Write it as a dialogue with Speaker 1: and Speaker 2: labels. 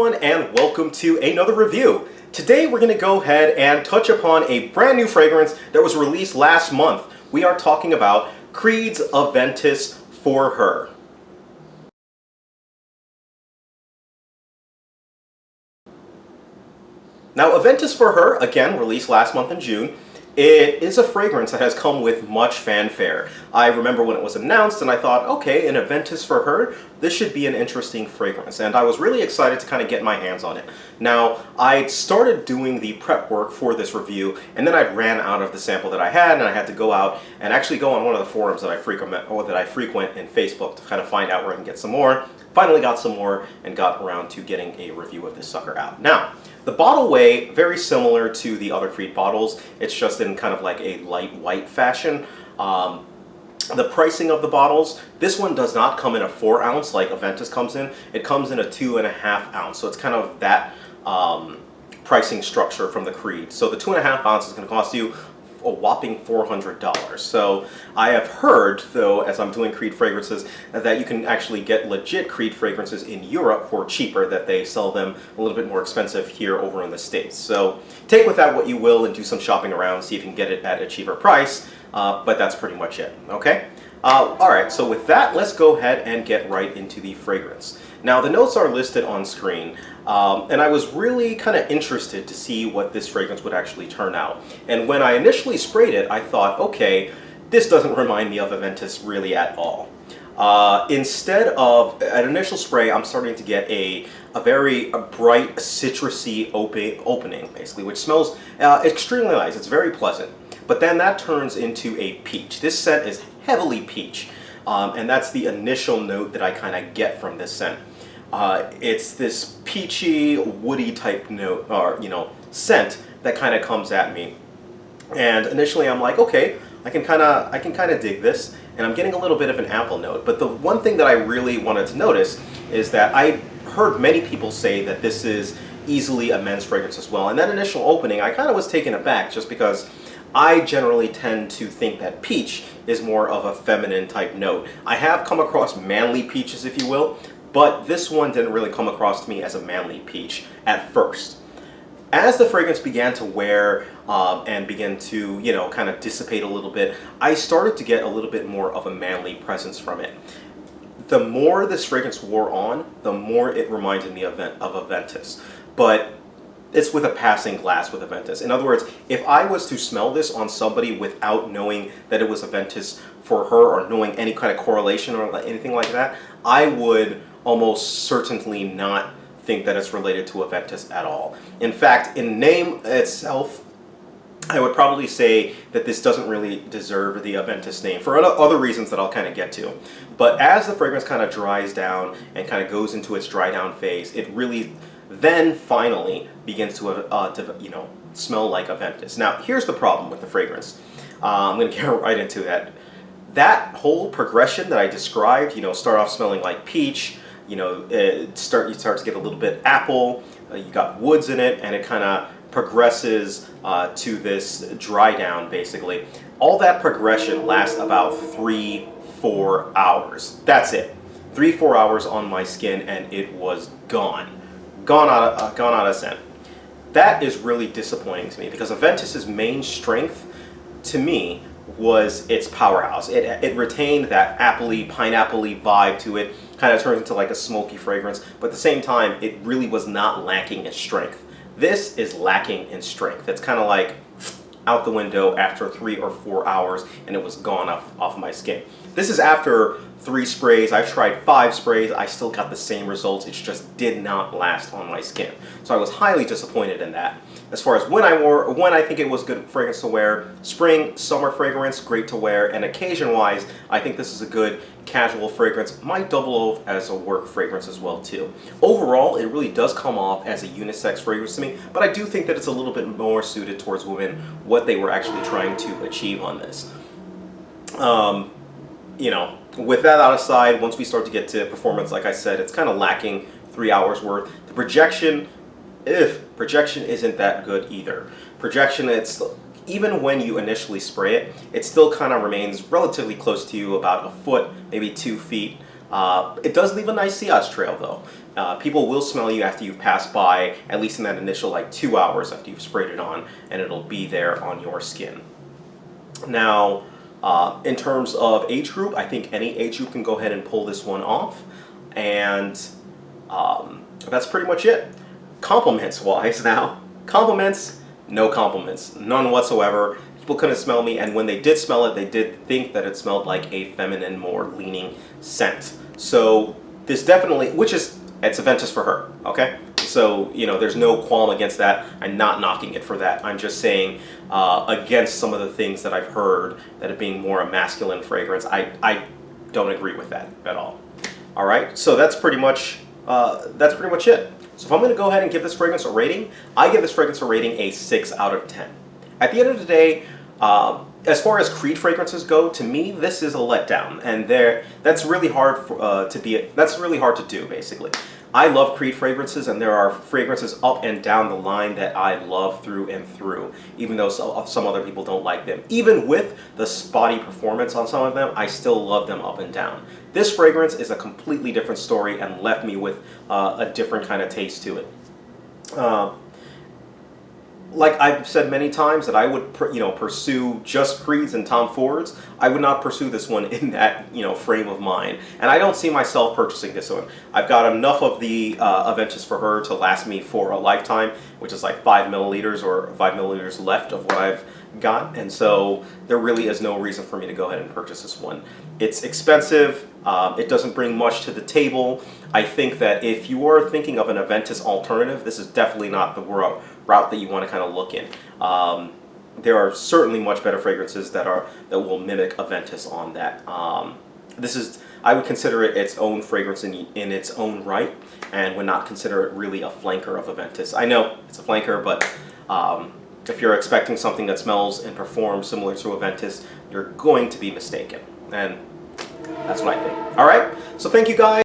Speaker 1: everyone, and welcome to another review. Today we're going to go ahead and touch upon a brand new fragrance that was released last month. We are talking about Creed's Aventus For Her. Now, Aventus For Her, again, released last month in June. It is a fragrance that has come with much fanfare. I remember when it was announced and I thought, okay, an Aventus For Her, this should be an interesting fragrance. And I was really excited to kind of get my hands on it. Now, I started doing the prep work for this review, and then I ran out of the sample that I had, and I had to go out and actually go on one of the forums that I frequent in Facebook to kind of find out where I can get some more. Finally got some more and got around to getting a review of this sucker out. Now, the bottle way, very similar to the other Creed bottles. It's just in kind of like a light white fashion. The pricing of the bottles, this one does not come in a 4 ounce like Aventus comes in. It comes in a 2.5 ounce. So it's kind of that pricing structure from the Creed. So the 2.5 ounce is going to cost you a whopping $400. So I have heard, though, as I'm doing Creed fragrances, that you can actually get legit Creed fragrances in Europe for cheaper, that they sell them a little bit more expensive here over in the States. So take with that what you will and do some shopping around, see if you can get it at a cheaper price, but that's pretty much it, okay? Alright, so with that, let's go ahead and get right into the fragrance. Now, the notes are listed on screen, and I was really kind of interested to see what this fragrance would actually turn out. And when I initially sprayed it, I thought, okay, this doesn't remind me of Aventus really at all. Instead of an initial spray, I'm starting to get a very bright, citrusy opening, basically, which smells extremely nice. It's very pleasant. But then that turns into a peach. This scent is heavily peach. And that's the initial note that I kind of get from this scent. It's this peachy, woody type note, or scent that kind of comes at me. And initially, I'm like, okay, I can kind of dig this, and I'm getting a little bit of an apple note. But the one thing that I really wanted to notice is that I heard many people say that this is easily a men's fragrance as well. And that initial opening, I kind of was taken aback, just because I generally tend to think that peach is more of a feminine type note. I have come across manly peaches, if you will, but this one didn't really come across to me as a manly peach at first. As the fragrance began to wear and begin to, kind of dissipate a little bit, I started to get a little bit more of a manly presence from it. The more this fragrance wore on, the more it reminded me of Aventus. But it's with a passing glass with Aventus. In other words, if I was to smell this on somebody without knowing that it was Aventus For Her or knowing any kind of correlation or anything like that, I would almost certainly not think that it's related to Aventus at all. In fact, in name itself, I would probably say that this doesn't really deserve the Aventus name for other reasons that I'll kind of get to. But as the fragrance kind of dries down and kind of goes into its dry down phase, it really then finally begins to smell like Aventus. Now, here's the problem with the fragrance. I'm going to get right into that. That whole progression that I described, start off smelling like peach, you start to get a little bit apple, you got woods in it, and it kind of progresses to this dry down, basically. All that progression lasts about 3-4 hours. That's it. 3-4 hours on my skin, and it was gone. Gone out of scent. That is really disappointing to me, because Aventus's main strength, to me, was its powerhouse. It retained that appley, pineapple-y vibe to it, kind of turns into like a smoky fragrance, but at the same time, it really was not lacking in strength. This is lacking in strength. It's kind of like out the window after 3 or 4 hours, and it was gone off my skin. This is after 3 sprays. I've tried 5 sprays. I still got the same results. It just did not last on my skin. So I was highly disappointed in that. As far as when I think it was good fragrance to wear, spring, summer fragrance, great to wear, and occasion-wise, I think this is a good casual fragrance. Might double as a work fragrance as well too. Overall, it really does come off as a unisex fragrance to me, but I do think that it's a little bit more suited towards women, what they were actually trying to achieve on this. With that out aside, once we start to get to performance, like I said, it's kind of lacking 3 hours worth. The projection isn't that good either. Projection, even when you initially spray it, it still kind of remains relatively close to you, about a foot, maybe 2 feet It does leave a nice sillage trail though. People will smell you after you've passed by, at least in that initial like 2 hours after you've sprayed it on, and it'll be there on your skin. Now, in terms of age group, I think any age group can go ahead and pull this one off, and that's pretty much it. Compliments wise now, compliments, no compliments, none whatsoever. People couldn't smell me, and when they did smell it, they did think that it smelled like a feminine, more leaning scent. So this definitely, it's Aventus for her, okay? So, you know, there's no qualm against that. I'm not knocking it for that. I'm just saying against some of the things that I've heard that it being more a masculine fragrance, I don't agree with that at all. All right, so that's pretty much it. So if I'm going to go ahead and give this fragrance a rating, I give this fragrance a rating a 6 out of 10. At the end of the day, as far as Creed fragrances go, to me this is a letdown, and that's really hard to do basically. I love Creed fragrances, and there are fragrances up and down the line that I love through and through, even though some other people don't like them. Even with the spotty performance on some of them, I still love them up and down. This fragrance is a completely different story and left me with a different kind of taste to it. Like I've said many times that I would pursue just Creeds and Tom Fords. I would not pursue this one in that frame of mind, and I don't see myself purchasing this one. I've got enough of the Aventus for her to last me for a lifetime, which is like 5 milliliters or 5 milliliters left of what I've got, and so there really is no reason for me to go ahead and purchase this one. It's expensive. It doesn't bring much to the table. I think that if you are thinking of an Aventus alternative, this is definitely not the route that you want to kind of look in. There are certainly much better fragrances that will mimic Aventus on that. I would consider it its own fragrance in its own right, and would not consider it really a flanker of Aventus. I know it's a flanker, but if you're expecting something that smells and performs similar to Aventus, you're going to be mistaken, and that's what I think. All right, so thank you guys.